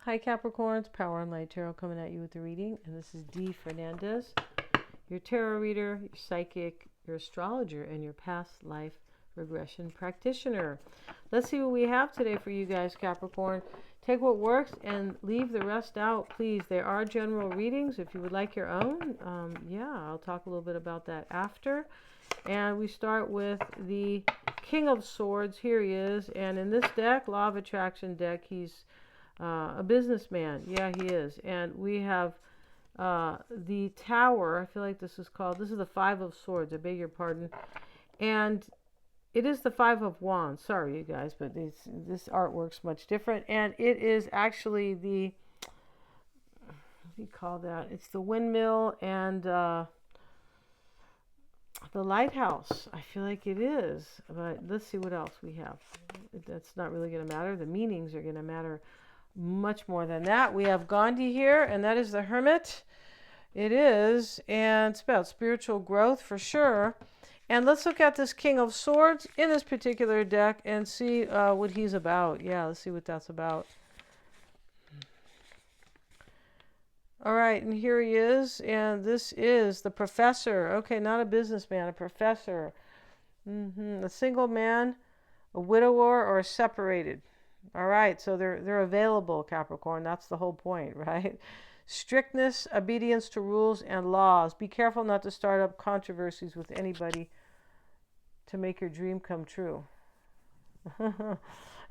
Hi Capricorns, Power and Light Tarot coming at you with the reading, and this is Dee Fernandez, your tarot reader, your psychic, your astrologer, and your past life regression practitioner. Let's see what we have today for you guys, Capricorn. Take what works and leave the rest out, please. There are general readings if you would like your own. I'll talk a little bit about that after. And we start with the King of Swords. Here he is, and in this deck, Law of Attraction deck, he's a businessman. Yeah, he is. And we have the Tower. I feel like this is the Five of Swords. I beg your pardon. And it is the Five of Wands. Sorry, you guys, but this artwork's much different. And it is actually the, what do you call that? It's the windmill and the lighthouse. I feel like it is. But let's see what else we have. That's not really going to matter. The meanings are going to matter much more than that. We have Gandhi here, and that is the Hermit. It is, and it's about spiritual growth for sure. And let's look at this King of Swords in this particular deck and see what he's about. Yeah, let's see what that's about. All right, and here he is, and this is the Professor. Okay, not a businessman, a professor. A single man, a widower, or separated. All right, so they're available, Capricorn. That's the whole point, right? Strictness, obedience to rules and laws. Be careful not to start up controversies with anybody to make your dream come true.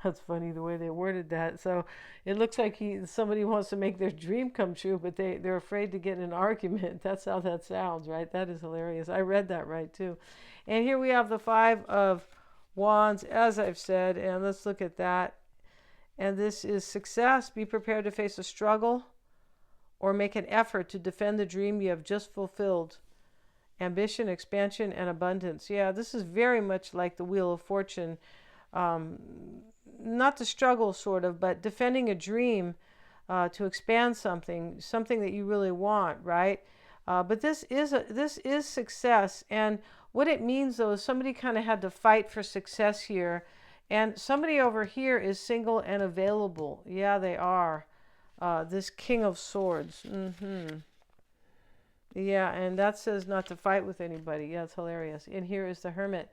That's funny the way they worded that. So it looks like somebody wants to make their dream come true, but they're afraid to get in an argument. That's how that sounds, right? That is hilarious. I read that right too. And here we have the Five of Wands, as I've said, and let's look at that. And this is success. Be prepared to face a struggle or make an effort to defend the dream you have just fulfilled. Ambition, expansion, and abundance. Yeah, this is very much like the Wheel of Fortune. Not the struggle, sort of, but defending a dream to expand something that you really want, right? But this is success. And what it means, though, is somebody kind of had to fight for success here. And somebody over here is single and available. Yeah, they are. This King of Swords. Yeah, and that says not to fight with anybody. Yeah, it's hilarious. And here is the Hermit.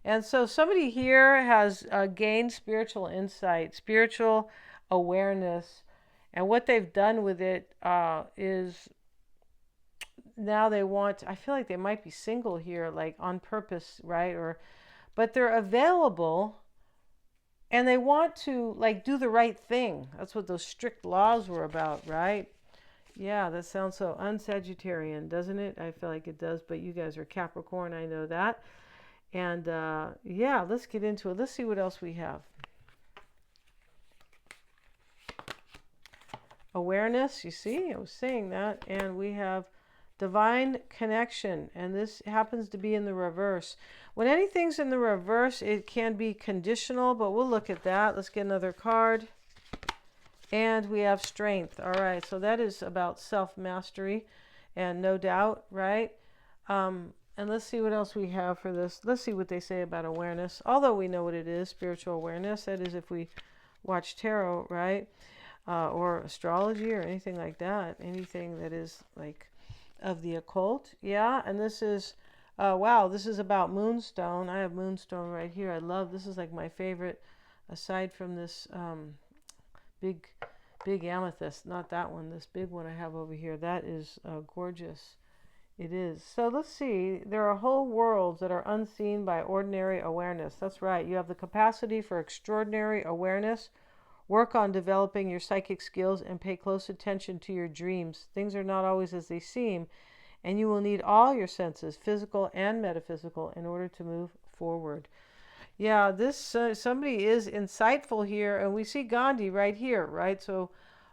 And so somebody here has gained spiritual insight, spiritual awareness. And what they've done with it is now they want, I feel like they might be single here, like on purpose, right? But they're available. And they want to, like, do the right thing. That's what those strict laws were about, right? Yeah, that sounds so un-Sagittarian, doesn't it? I feel like it does, but you guys are Capricorn, I know that. And, yeah, let's get into it. Let's see what else we have. Awareness, you see? I was saying that. And we have divine connection, and this happens to be in the reverse. When anything's in the reverse, it can be conditional, but we'll look at that. Let's get another card. And we have strength. All right, so that is about self-mastery, and no doubt, right? And let's see what else we have for this. Let's see what they say about awareness. Although we know what it is, spiritual awareness. That is if we watch tarot, right? Or astrology or anything like that. Anything that is like of the occult. Yeah, and this is wow, this is about moonstone. I have moonstone right here. I love this. Is like my favorite, aside from this big amethyst. Not that one, this big one I have over here. That is gorgeous. It is. So let's see, there are whole worlds that are unseen by ordinary awareness. That's right, you have the capacity for extraordinary awareness. Work on developing your psychic skills and pay close attention to your dreams. Things are not always as they seem, and you will need all your senses, physical and metaphysical, in order to move forward. Yeah, this somebody is insightful here, and we see Gandhi right here, right? So,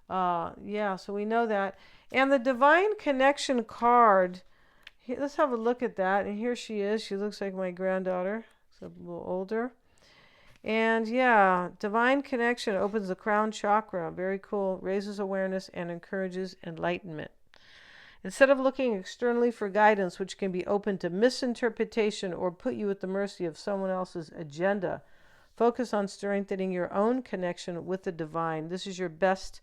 yeah, so we know that. And the Divine Connection card, let's have a look at that. And here she is. She looks like my granddaughter, except a little older. And yeah, divine connection opens the crown chakra. Very cool. Raises awareness and encourages enlightenment. Instead of looking externally for guidance, which can be open to misinterpretation or put you at the mercy of someone else's agenda, focus on strengthening your own connection with the divine. This is your best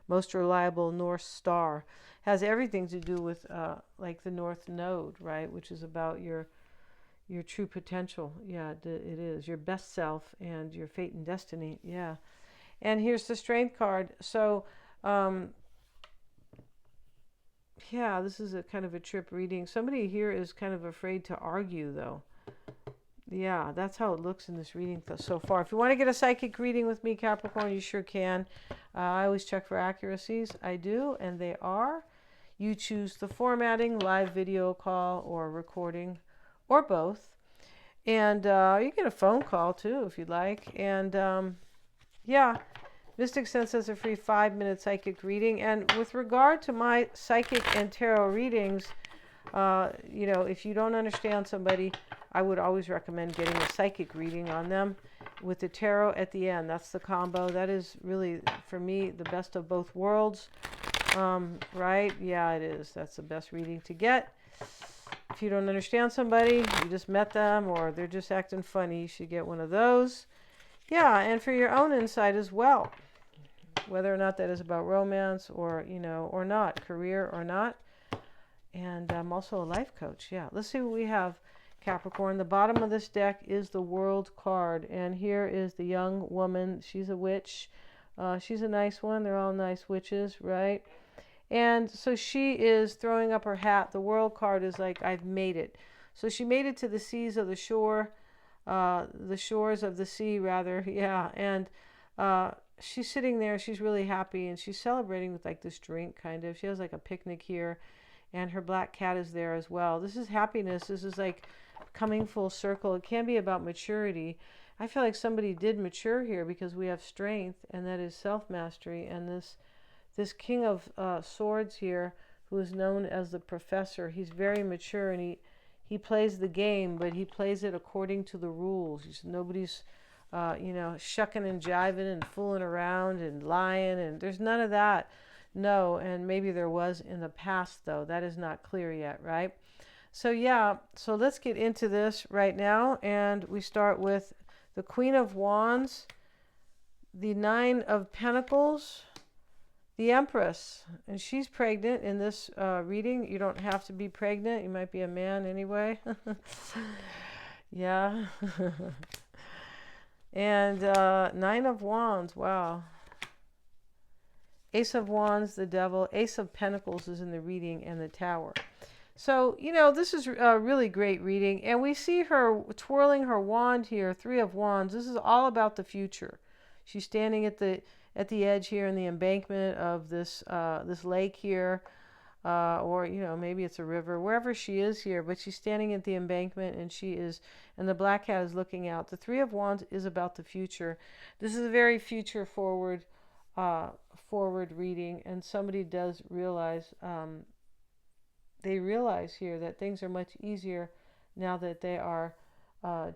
most reliable North Star. Has everything to do with like the North Node, right? Which is about your true potential. Yeah, it is your best self and your fate and destiny. Yeah. And here's the Strength card. So, yeah, this is a kind of a trip reading. Somebody here is kind of afraid to argue, though. Yeah, that's how it looks in this reading so far. If you want to get a psychic reading with me, Capricorn, you sure can. I always check for accuracies. I do, and they are. You choose the formatting, live video call or recording, or both. And you get a phone call, too, if you'd like. And, yeah, Mystic Sense has a free 5-minute psychic reading. And with regard to my psychic and tarot readings, you know, if you don't understand somebody, I would always recommend getting a psychic reading on them with the tarot at the end. That's the combo. That is really, for me, the best of both worlds. Right? Yeah, it is. That's the best reading to get. If you don't understand somebody, you just met them, or they're just acting funny, you should get one of those. Yeah, and for your own insight as well, whether or not that is about romance or, you know, or not, career or not. And I'm also a life coach. Yeah, let's see what we have, Capricorn. The bottom of this deck is the World card, and here is the young woman. She's a witch. She's a nice one. They're all nice witches, right? And so she is throwing up her hat. The World card is like, I've made it. So she made it to the seas of the shore, the shores of the sea, rather. Yeah, and she's sitting there. She's really happy, and she's celebrating with like this drink, kind of. She has like a picnic here, and her black cat is there as well. This is happiness. This is like coming full circle. It can be about maturity. I feel like somebody did mature here because we have strength, and that is self-mastery. And this King of Swords here, who is known as the Professor, he's very mature, and he plays the game, but he plays it according to the rules. Nobody's, you know, shucking and jiving and fooling around and lying, and there's none of that. No, and maybe there was in the past, though. That is not clear yet, right? So, yeah, so let's get into this right now, and we start with the Queen of Wands, the Nine of Pentacles, the Empress, and she's pregnant in this reading. You don't have to be pregnant. You might be a man anyway. Yeah. And Nine of Wands, wow. Ace of Wands, the Devil. Ace of Pentacles is in the reading, and the Tower. So, you know, this is a really great reading. And we see her twirling her wand here, Three of Wands. This is all about the future. She's standing at the edge here in the embankment of this this lake here, or, you know, maybe it's a river, wherever she is here, but she's standing at the embankment, and the black cat is looking out. The Three of Wands is about the future. This is a very future forward reading, and somebody does realize, they realize here that things are much easier now that they are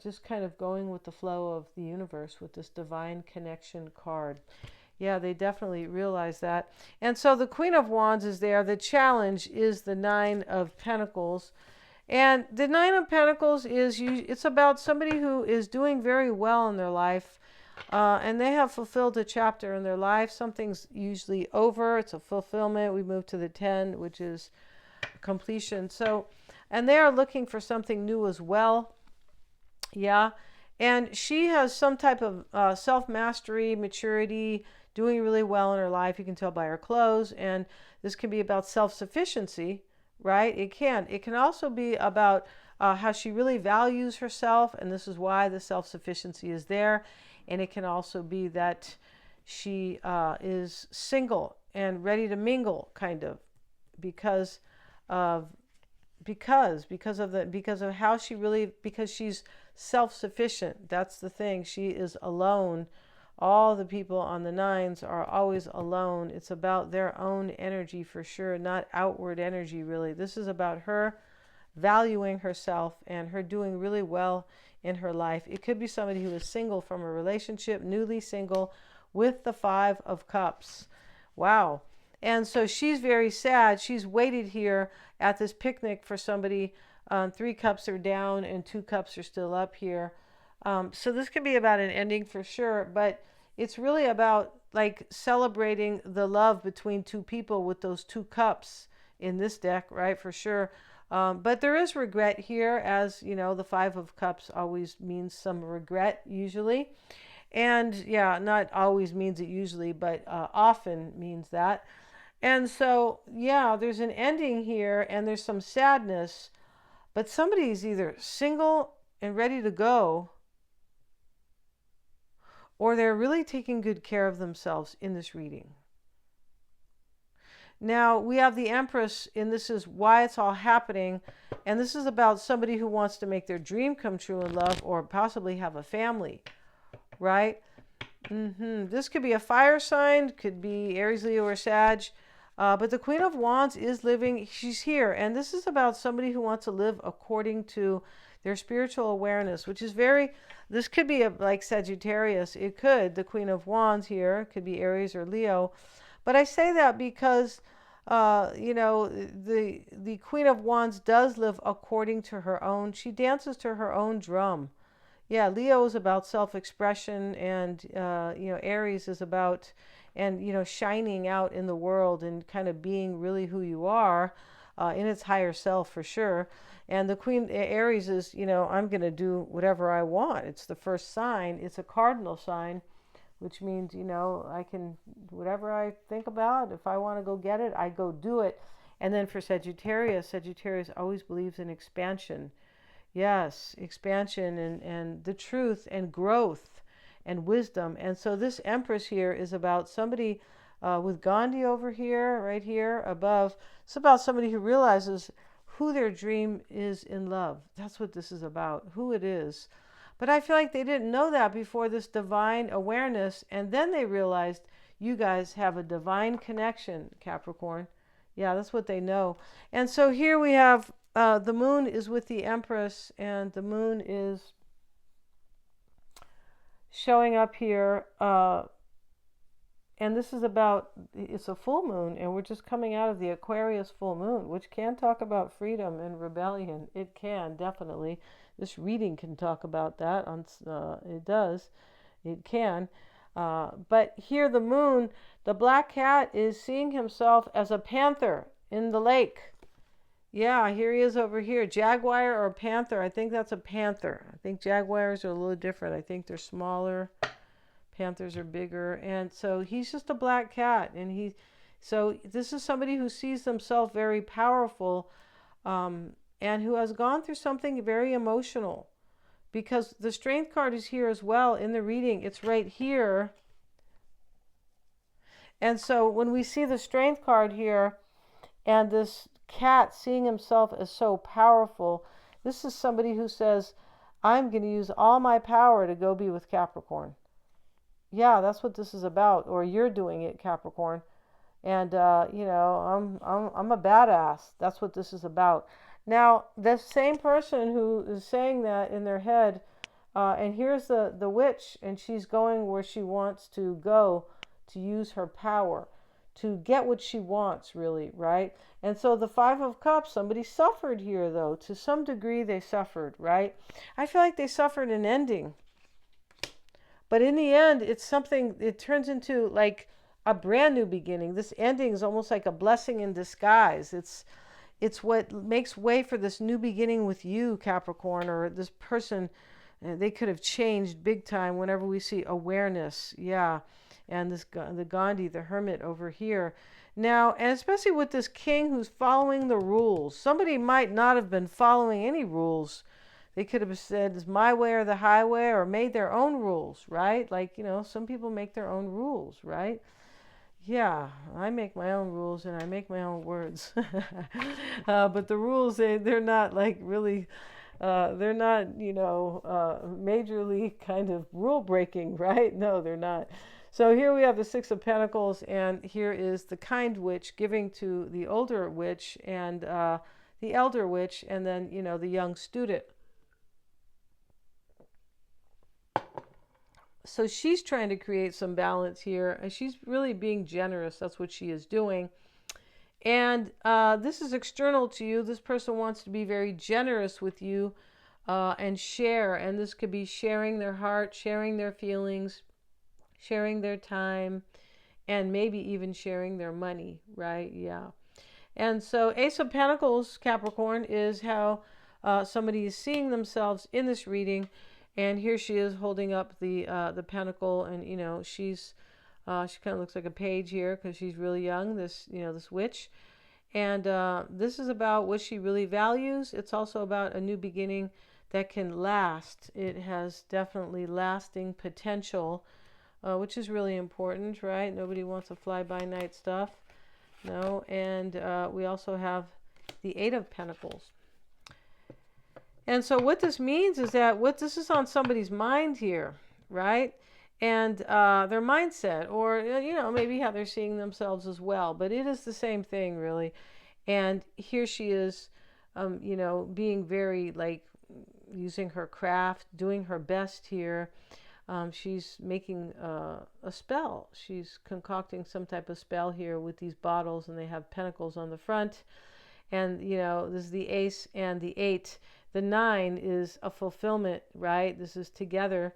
just kind of going with the flow of the universe with this divine connection card. Yeah, they definitely realize that. And so the Queen of Wands is there. The challenge is the Nine of Pentacles. And the Nine of Pentacles it's about somebody who is doing very well in their life. And they have fulfilled a chapter in their life. Something's usually over. It's a fulfillment. We move to the 10, which is completion. So, and they are looking for something new as well. Yeah. And she has some type of self-mastery, maturity, doing really well in her life. You can tell by her clothes. And this can be about self-sufficiency, right? It can. It can also be about how she really values herself. And this is why the self-sufficiency is there. And it can also be that she is single and ready to mingle, kind of, because of how she really, because she's self-sufficient. That's the thing. She is alone. All the people on the nines are always alone. It's about their own energy for sure, not outward energy, really. This is about her valuing herself and her doing really well in her life. It could be somebody who is single from a relationship, newly single, with the Five of Cups. Wow. And so she's very sad. She's waited here at this picnic for somebody. 3 cups are down and 2 cups are still up here. So this could be about an ending for sure, but it's really about like celebrating the love between two people with those two cups in this deck, right? For sure. But there is regret here, as you know, the Five of Cups always means some regret, usually. And yeah, not always means it usually, but often means that. And so, yeah, there's an ending here and there's some sadness, but somebody's either single and ready to go, or they're really taking good care of themselves in this reading. Now, we have the Empress, and this is why it's all happening. And this is about somebody who wants to make their dream come true in love or possibly have a family, right? This could be a fire sign, could be Aries, Leo, or Sag. But the Queen of Wands is living, she's here. And this is about somebody who wants to live according to their spiritual awareness, which is very, this could be like Sagittarius. It could, the Queen of Wands here, could be Aries or Leo. But I say that because, you know, the Queen of Wands does live according to her own, she dances to her own drum. Yeah, Leo is about self-expression, and, you know, Aries is about, and, you know, shining out in the world and kind of being really who you are in its higher self, for sure. And the Queen, Aries is, you know, I'm going to do whatever I want. It's the first sign. It's a cardinal sign, which means, you know, I can, whatever I think about, if I want to go get it, I go do it. And then for Sagittarius, Sagittarius always believes in expansion. Yes, expansion and the truth and growth and wisdom. And so this Empress here is about somebody with Gandhi over here, right here above. It's about somebody who realizes who their dream is in love. That's what this is about, who it is. But I feel like they didn't know that before this divine awareness. And then they realized you guys have a divine connection, Capricorn. Yeah, that's what they know. And so here we have the moon is with the Empress, and the moon is showing up here. And this is about, it's a full moon, and we're just coming out of the Aquarius full moon, which can talk about freedom and rebellion. It can, definitely. This reading can talk about that. It does. It can. But here the moon, the black cat is seeing himself as a panther in the lake. Yeah, here he is over here. Jaguar or panther. I think that's a panther. I think jaguars are a little different. I think they're smaller. Panthers are bigger. And so he's just a black cat. And so this is somebody who sees themselves very powerful, and who has gone through something very emotional. Because the Strength card is here as well in the reading. It's right here. And so when we see the Strength card here and this cat seeing himself as so powerful, this is somebody who says, I'm going to use all my power to go be with Capricorn. Yeah, that's what this is about. Or you're doing it, Capricorn. And, you know, I'm a badass. That's what this is about. Now, the same person who is saying that in their head, and here's the witch, and she's going where she wants to go to use her power, to get what she wants, really, right? And so the Five of Cups, somebody suffered here, though. To some degree, they suffered, right? I feel like they suffered an ending. But in the end, it's something, it turns into like a brand new beginning. This ending is almost like a blessing in disguise. It's what makes way for this new beginning with you, Capricorn, or this person. They could have changed big time whenever we see awareness. Yeah. And the Gandhi, the hermit over here. Now, and especially with this king who's following the rules. Somebody might not have been following any rules. They could have said, it's my way or the highway, or made their own rules, right? Like, you know, some people make their own rules, right? Yeah, I make my own rules and I make my own words. But the rules, they're not like really, they're not, you know, majorly kind of rule breaking, right? No, they're not. So here we have the Six of Pentacles, and here is the kind witch giving to the older witch and the elder witch, and then, you know, the young student. So she's trying to create some balance here, and she's really being generous. That's what she is doing. And this is external to you. This person wants to be very generous with you and share. And this could be sharing their heart, sharing their feelings, sharing their time, and maybe even sharing their money, right? Yeah. And so Ace of Pentacles, Capricorn, is how somebody is seeing themselves in this reading. And here she is holding up the pentacle, and she kind of looks like a page here because she's really young. This witch, and this is about what she really values. It's also about a new beginning that can last. It has definitely lasting potential, which is really important, right? Nobody wants a fly-by-night stuff. No, and we also have the Eight of Pentacles. And so what this means is that this is on somebody's mind here, right? And their mindset, or, maybe how they're seeing themselves as well. But it is the same thing, really. And here she is, being very, like, using her craft, doing her best here. She's making a spell. She's concocting some type of spell here with these bottles, and they have pentacles on the front. And, this is the ace and the 8. The 9 is a fulfillment, right? This is together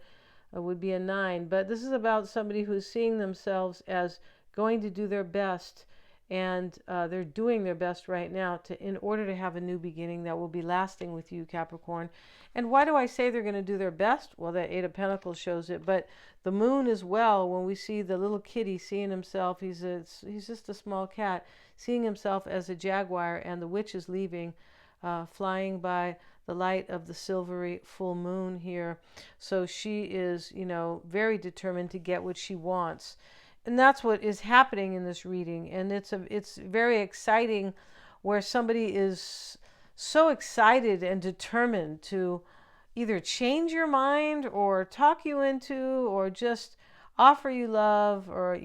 would be a 9. But this is about somebody who's seeing themselves as going to do their best. And they're doing their best right now in order to have a new beginning that will be lasting with you, Capricorn. And why do I say they're going to do their best? Well, that Eight of Pentacles shows it. But the moon as well, when we see the little kitty seeing himself, he's just a small cat, seeing himself as a jaguar, and the witch is leaving, flying by the light of the silvery full moon here. So she is, very determined to get what she wants. And that's what is happening in this reading. And it's very exciting, where somebody is so excited and determined to either change your mind or talk you into, or just offer you love, or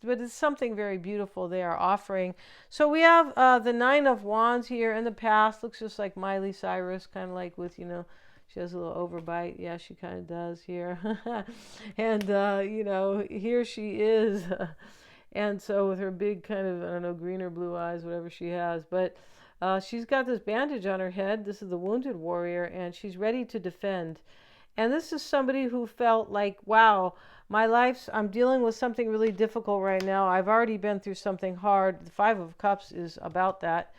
but it's something very beautiful they are offering. So we have the Nine of Wands here. In the past, looks just like Miley Cyrus, kind of like with she has a little overbite. Yeah, she kind of does here. And here she is. And so with her big kind of, I don't know, green or blue eyes, whatever she has, but she's got this bandage on her head. This is the wounded warrior, and she's ready to defend. And this is somebody who felt like, wow, I'm dealing with something really difficult right now. I've already been through something hard. The Five of Cups is about that.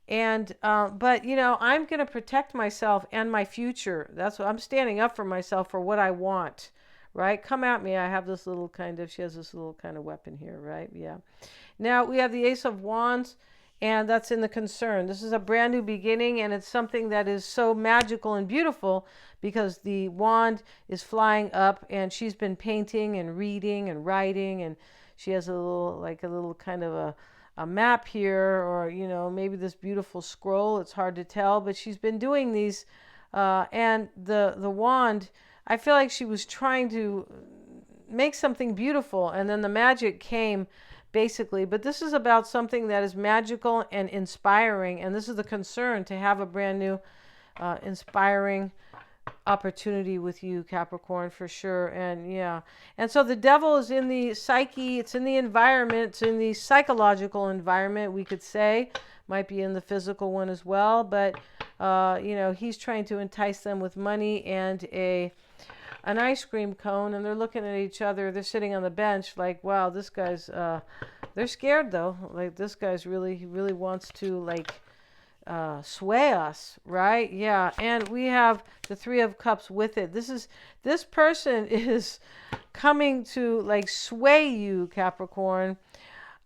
And, but, I'm going to protect myself and my future. That's what I'm standing up for myself, for what I want, right? Come at me. I have this little she has this little kind of weapon here, right? Yeah. Now we have the Ace of Wands. And that's in the concern. This is a brand new beginning, and it's something that is so magical and beautiful, because the wand is flying up, and she's been painting and reading and writing, and she has a little kind of a map here, or maybe this beautiful scroll. It's hard to tell, but she's been doing these, and the wand, I feel like she was trying to make something beautiful, and then the magic came, basically. But this is about something that is magical and inspiring, and this is the concern, to have a brand new inspiring opportunity with you, Capricorn, for sure. And yeah, and so the devil is in the psyche, it's in the environment, it's in the psychological environment, we could say. Might be in the physical one as well, but he's trying to entice them with money and an ice cream cone, and they're looking at each other. They're sitting on the bench like, wow, this guy's they're scared, though. Like, this guy's he really wants to, sway us, right? Yeah. And we have the Three of Cups with it. This person is coming to sway you, Capricorn.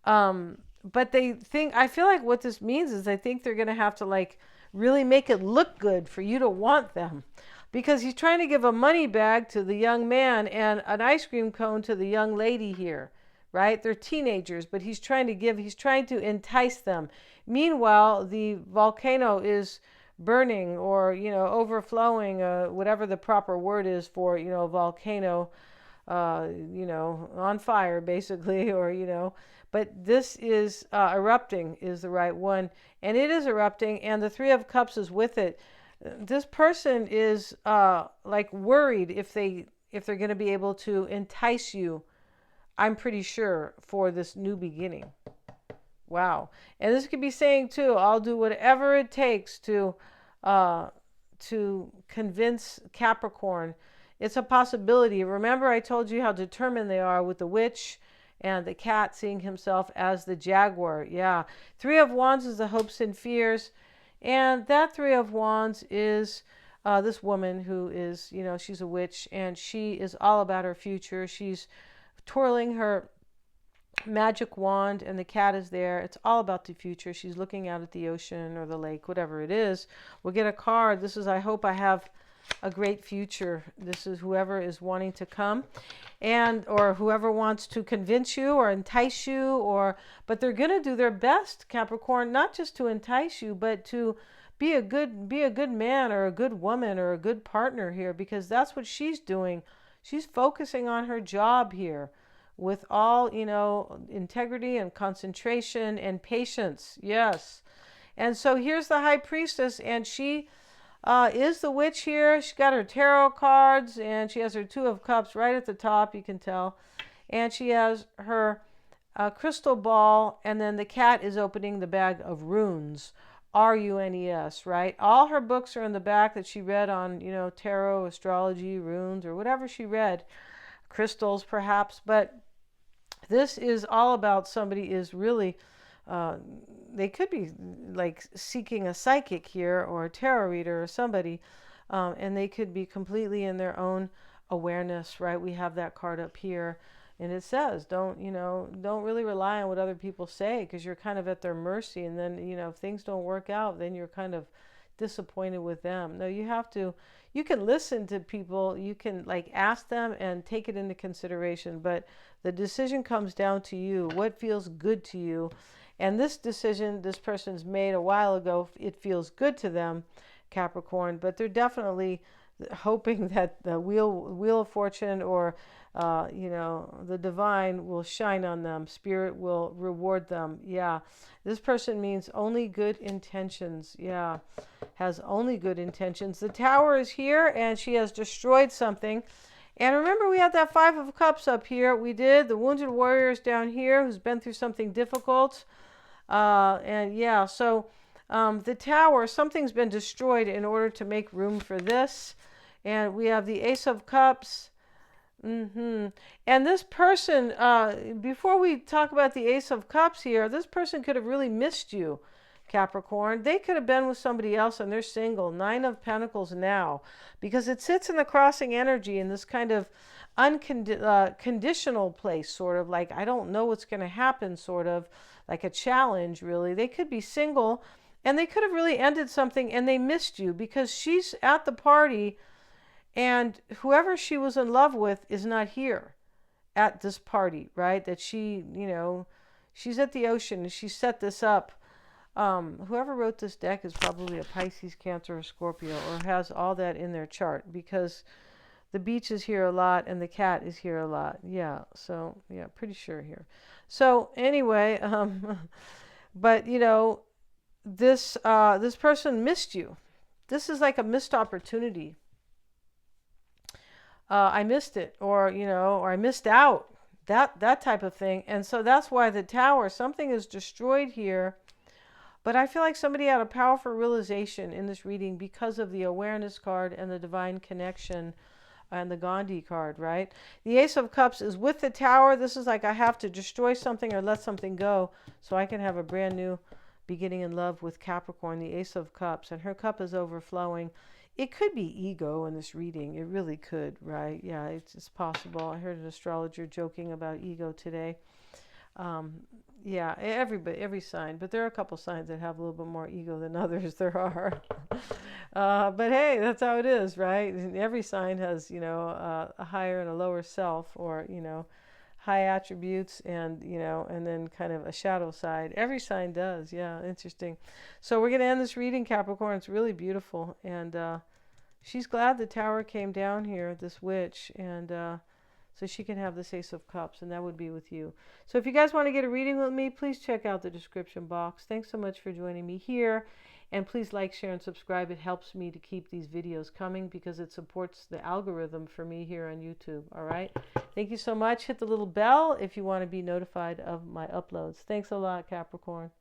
But I feel like what this means is, I think they're going to have to really make it look good for you to want them. Because he's trying to give a money bag to the young man and an ice cream cone to the young lady here, right? They're teenagers, but he's trying to entice them. Meanwhile, the volcano is burning, or, overflowing, whatever the proper word is for, a volcano, on fire, basically, or, but this is erupting is the right one. And it is erupting, and the Three of Cups is with it. This person is worried if they're going to be able to entice you, I'm pretty sure, for this new beginning. Wow. And this could be saying too, I'll do whatever it takes to convince Capricorn It's a possibility. Remember, I told you how determined they are with the witch and the cat seeing himself as the jaguar. Yeah. Three of Wands is the hopes and fears. And that Three of Wands is this woman who is, she's a witch and she is all about her future. She's twirling her magic wand and the cat is there. It's all about the future. She's looking out at the ocean or the lake, whatever it is. We'll get a card. This is, I hope I have a great future. This is whoever is wanting to come or whoever wants to convince you or entice you, but they're going to do their best, Capricorn, not just to entice you, but to be a good man or a good woman or a good partner here, because that's what she's doing. She's focusing on her job here with all, integrity and concentration and patience. Yes. And so here's the High Priestess, and she is the witch here. She's got her tarot cards, and she has her Two of Cups right at the top, you can tell. And she has her crystal ball, and then the cat is opening the bag of runes. R-U-N-E-S, right? All her books are in the back that she read on, tarot, astrology, runes, or whatever she read. Crystals, perhaps. But this is all about somebody is really... they could be like seeking a psychic here or a tarot reader or somebody, and they could be completely in their own awareness, right? We have that card up here, and it says don't really rely on what other people say, because you're kind of at their mercy, and then if things don't work out, then you're kind of disappointed with them. No, you can listen to people, you can like ask them and take it into consideration, but the decision comes down to you. What feels good to you? And this decision this person's made a while ago, it feels good to them, Capricorn, but they're definitely hoping that the wheel of fortune or the divine will shine on them. Spirit will reward them. Yeah. This person means only good intentions. Yeah. Has only good intentions. The Tower is here, and she has destroyed something. And remember, we had that Five of Cups up here. We did. The Wounded Warrior is down here, who's been through something difficult. So the Tower, something's been destroyed in order to make room for this. And we have the Ace of Cups. And this person, before we talk about the Ace of Cups here, this person could have really missed you, Capricorn. They could have been with somebody else and they're single. Nine of Pentacles now, because it sits in the crossing energy in this kind of unconditional place, sort of like, I don't know what's going to happen, sort of like a challenge, really. They could be single and they could have really ended something and they missed you because she's at the party and whoever she was in love with is not here at this party, right? That she, she's at the ocean and she set this up. Whoever wrote this deck is probably a Pisces, Cancer, or Scorpio, or has all that in their chart, because the beach is here a lot and the cat is here a lot. Yeah, so yeah, pretty sure here. So anyway, but this person missed you. This is like a missed opportunity. I missed it, or I missed out. That type of thing. And so that's why the Tower, something is destroyed here. But I feel like somebody had a powerful realization in this reading because of the awareness card and the divine connection and the Gandhi card, right? The Ace of Cups is with the Tower. This is like I have to destroy something or let something go so I can have a brand new beginning in love with Capricorn, the Ace of Cups. And her cup is overflowing. It could be ego in this reading. It really could, right? Yeah, it's possible. I heard an astrologer joking about ego today. Yeah, every sign, but there are a couple signs that have a little bit more ego than others. There are, but hey, that's how it is, right? Every sign has, a higher and a lower self, or high attributes and and then kind of a shadow side. Every sign does. Yeah, interesting. So we're gonna end this reading, Capricorn. It's really beautiful, and she's glad the Tower came down here, this witch, and so she can have this Ace of Cups, and that would be with you. So if you guys want to get a reading with me, please check out the description box. Thanks so much for joining me here. And please like, share, and subscribe. It helps me to keep these videos coming because it supports the algorithm for me here on YouTube. All right? Thank you so much. Hit the little bell if you want to be notified of my uploads. Thanks a lot, Capricorn.